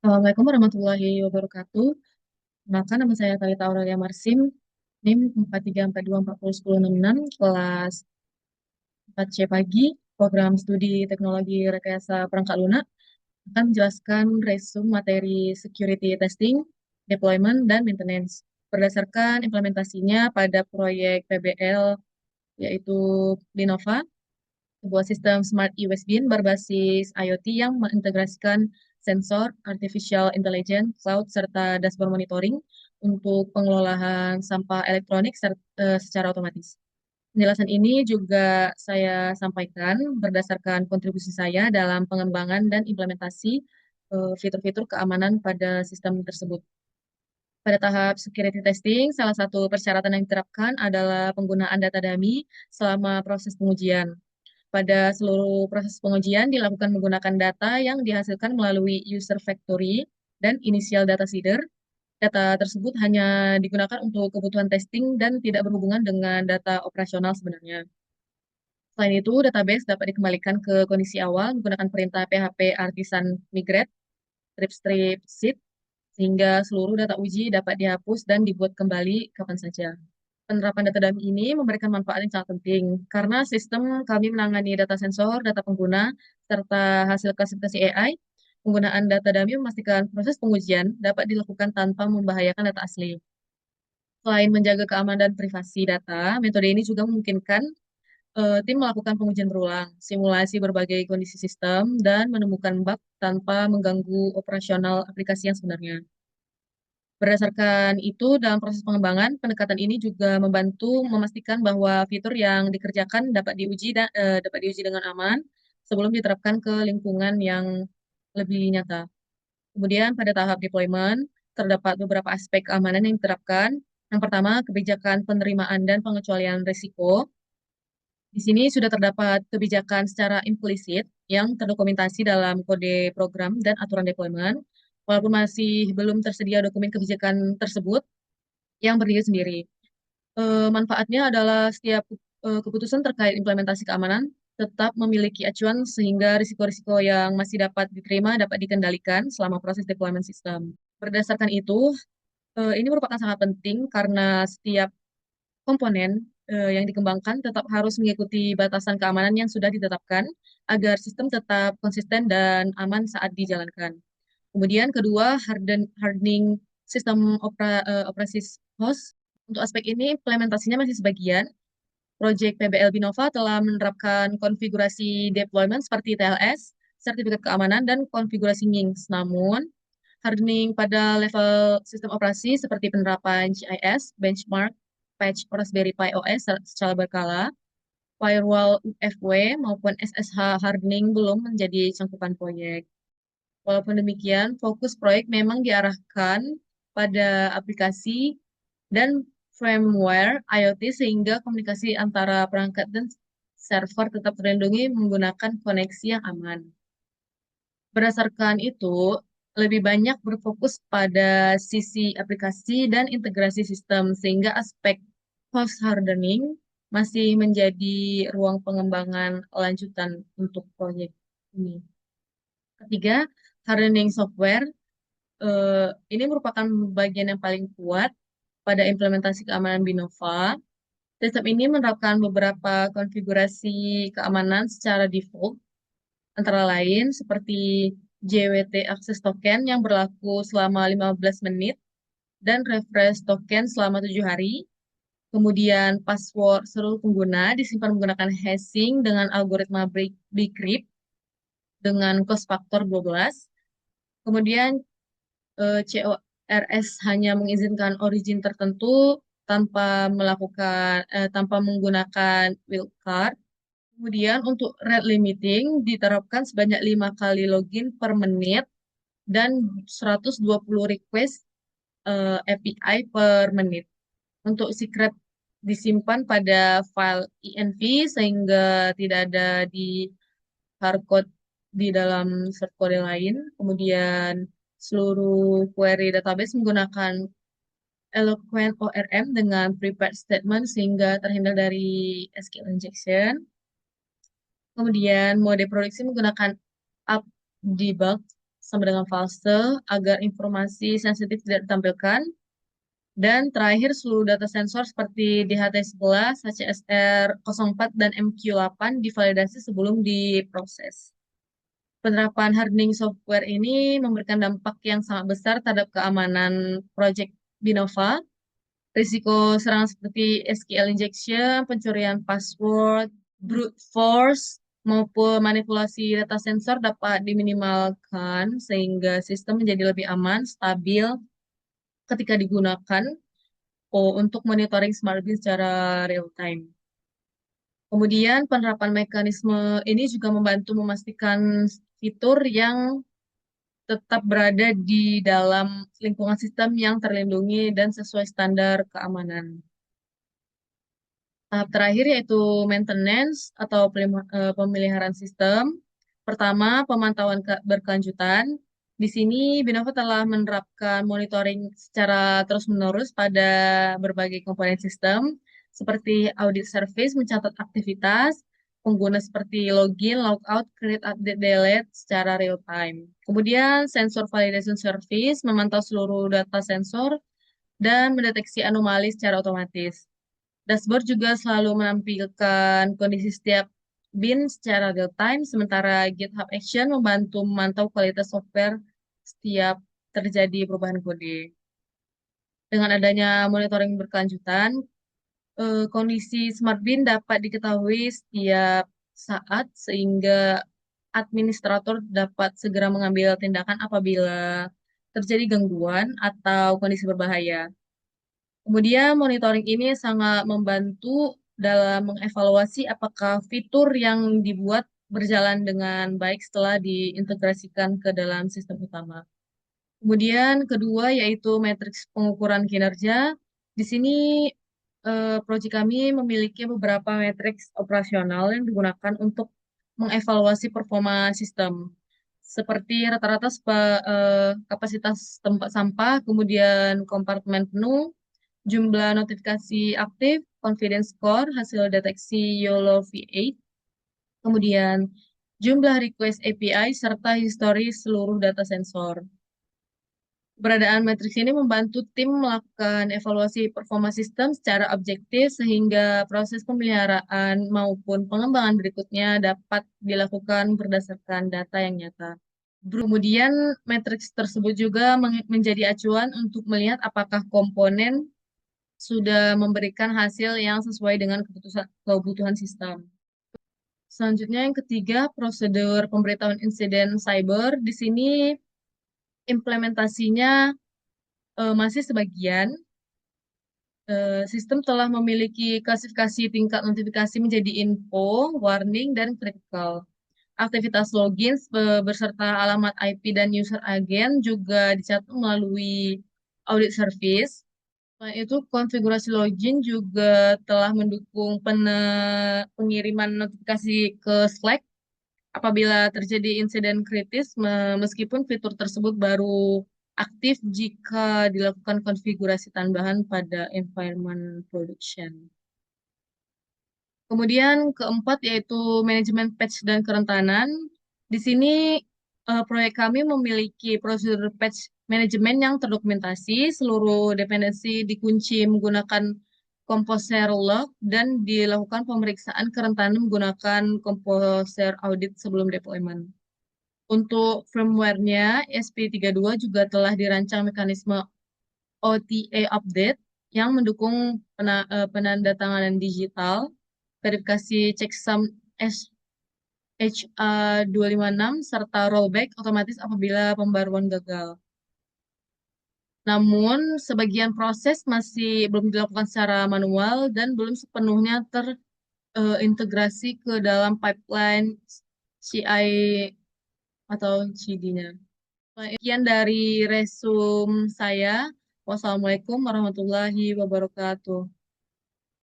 Assalamualaikum warahmatullahi wabarakatuh. Kenalkan nama saya Talita Aurelia Marsim, NIM 4342401066, kelas 4C pagi, program studi teknologi rekayasa perangkat lunak, akan menjelaskan resume materi security testing, deployment, dan maintenance berdasarkan implementasinya pada proyek PBL, yaitu Binova, sebuah sistem smart e-waste bin berbasis IoT yang mengintegrasikan sensor, artificial intelligence, cloud, serta dashboard monitoring untuk pengelolaan sampah elektronik secara otomatis. Penjelasan ini juga saya sampaikan berdasarkan kontribusi saya dalam pengembangan dan implementasi fitur-fitur keamanan pada sistem tersebut. Pada tahap security testing, salah satu persyaratan yang diterapkan adalah penggunaan data dummy selama proses pengujian. Pada seluruh proses pengujian dilakukan menggunakan data yang dihasilkan melalui user factory dan initial data seeder. Data tersebut hanya digunakan untuk kebutuhan testing dan tidak berhubungan dengan data operasional sebenarnya. Selain itu, database dapat dikembalikan ke kondisi awal menggunakan perintah PHP artisan migrate, strip seed, sehingga seluruh data uji dapat dihapus dan dibuat kembali kapan saja. Penerapan data dummy ini memberikan manfaat yang sangat penting karena sistem kami menangani data sensor, data pengguna, serta hasil klasifikasi AI. Penggunaan data dummy memastikan proses pengujian dapat dilakukan tanpa membahayakan data asli. Selain menjaga keamanan dan privasi data, metode ini juga memungkinkan tim melakukan pengujian berulang, simulasi berbagai kondisi sistem, dan menemukan bug tanpa mengganggu operasional aplikasi yang sebenarnya. Berdasarkan itu, dalam proses pengembangan, pendekatan ini juga membantu memastikan bahwa fitur yang dikerjakan dapat diuji dengan aman sebelum diterapkan ke lingkungan yang lebih nyata. Kemudian pada tahap deployment, terdapat beberapa aspek keamanan yang diterapkan. Yang pertama, kebijakan penerimaan dan pengecualian risiko. Di sini sudah terdapat kebijakan secara implisit yang terdokumentasi dalam kode program dan aturan deployment, walaupun masih belum tersedia dokumen kebijakan tersebut yang berdiri sendiri. Manfaatnya adalah setiap keputusan terkait implementasi keamanan tetap memiliki acuan sehingga risiko-risiko yang masih dapat diterima dapat dikendalikan selama proses deployment sistem. Berdasarkan itu, ini merupakan sangat penting karena setiap komponen yang dikembangkan tetap harus mengikuti batasan keamanan yang sudah ditetapkan agar sistem tetap konsisten dan aman saat dijalankan. Kemudian kedua, hardening sistem operasi host. Untuk aspek ini, implementasinya masih sebagian. Proyek PBL Binova telah menerapkan konfigurasi deployment seperti TLS, sertifikat keamanan, dan konfigurasi NGINX. Namun, hardening pada level sistem operasi seperti penerapan GIS, benchmark, patch Raspberry Pi OS secara berkala, firewall UFW maupun SSH hardening belum menjadi cangkupan proyek. Walaupun demikian, fokus proyek memang diarahkan pada aplikasi dan firmware IoT sehingga komunikasi antara perangkat dan server tetap terlindungi menggunakan koneksi yang aman. Berdasarkan itu, lebih banyak berfokus pada sisi aplikasi dan integrasi sistem sehingga aspek host hardening masih menjadi ruang pengembangan lanjutan untuk proyek ini. Ketiga, hardening software. Ini merupakan bagian yang paling kuat pada implementasi keamanan Binova. Sistem ini menerapkan beberapa konfigurasi keamanan secara default, antara lain seperti JWT Access Token yang berlaku selama 15 menit dan refresh token selama 7 hari. Kemudian password seluruh pengguna disimpan menggunakan hashing dengan algoritma Bcrypt dengan cost factor 12. Kemudian CORS hanya mengizinkan origin tertentu tanpa menggunakan wildcard. Kemudian untuk rate limiting diterapkan sebanyak 5 kali login per menit dan 120 request API per menit. Untuk secret disimpan pada file env sehingga tidak ada di hardcode di dalam subkode lain. Kemudian seluruh query database menggunakan Eloquent ORM dengan prepared statement sehingga terhindar dari SQL injection. Kemudian mode produksi menggunakan app debug sama dengan false agar informasi sensitif tidak ditampilkan. Dan terakhir seluruh data sensor seperti DHT11, HCSR04, dan MQ8 divalidasi sebelum diproses. Penerapan hardening software ini memberikan dampak yang sangat besar terhadap keamanan proyek Binova. Risiko serangan seperti SQL injection, pencurian password, brute force, maupun manipulasi data sensor dapat diminimalkan sehingga sistem menjadi lebih aman, stabil ketika digunakan untuk monitoring smart grid secara real time. Kemudian penerapan mekanisme ini juga membantu memastikan fitur yang tetap berada di dalam lingkungan sistem yang terlindungi dan sesuai standar keamanan. Tahap terakhir yaitu maintenance atau pemeliharaan sistem. Pertama, pemantauan berkelanjutan. Di sini Binova telah menerapkan monitoring secara terus-menerus pada berbagai komponen sistem, seperti audit service mencatat aktivitas, pengguna seperti login, logout, create, update, delete secara real time. Kemudian sensor validation service memantau seluruh data sensor dan mendeteksi anomali secara otomatis. Dashboard juga selalu menampilkan kondisi setiap bin secara real time, sementara GitHub Action membantu memantau kualitas software setiap terjadi perubahan kode. Dengan adanya monitoring berkelanjutan, kondisi Smart Bin dapat diketahui setiap saat sehingga administrator dapat segera mengambil tindakan apabila terjadi gangguan atau kondisi berbahaya. Kemudian monitoring ini sangat membantu dalam mengevaluasi apakah fitur yang dibuat berjalan dengan baik setelah diintegrasikan ke dalam sistem utama. Kemudian kedua yaitu matriks pengukuran kinerja. Di sini proyek kami memiliki beberapa matriks operasional yang digunakan untuk mengevaluasi performa sistem. Seperti rata-rata kapasitas tempat sampah, kemudian kompartemen penuh, jumlah notifikasi aktif, confidence score, hasil deteksi YOLO V8, kemudian jumlah request API, serta histori seluruh data sensor. Keberadaan matriks ini membantu tim melakukan evaluasi performa sistem secara objektif sehingga proses pemeliharaan maupun pengembangan berikutnya dapat dilakukan berdasarkan data yang nyata. Kemudian matriks tersebut juga menjadi acuan untuk melihat apakah komponen sudah memberikan hasil yang sesuai dengan kebutuhan sistem. Selanjutnya yang ketiga, prosedur pemberitahuan insiden cyber. Di sini implementasinya masih sebagian. Sistem telah memiliki klasifikasi tingkat notifikasi menjadi info, warning, dan critical. Aktivitas login beserta alamat IP dan user agent juga dicatat melalui audit service. Selain itu, konfigurasi login juga telah mendukung pengiriman notifikasi ke Slack apabila terjadi insiden kritis, meskipun fitur tersebut baru aktif jika dilakukan konfigurasi tambahan pada environment production. Kemudian keempat yaitu manajemen patch dan kerentanan. Di sini proyek kami memiliki prosedur patch manajemen yang terdokumentasi, seluruh dependensi dikunci menggunakan Composer log dan dilakukan pemeriksaan kerentanan menggunakan Composer audit sebelum deployment. Untuk firmware-nya, ESP32 juga telah dirancang mekanisme OTA update yang mendukung penandatanganan digital, verifikasi checksum HA256, serta rollback otomatis apabila pembaruan gagal. Namun, sebagian proses masih belum dilakukan secara manual dan belum sepenuhnya terintegrasi ke dalam pipeline CI atau CD-nya. Sekian dari resume saya. Wassalamualaikum warahmatullahi wabarakatuh.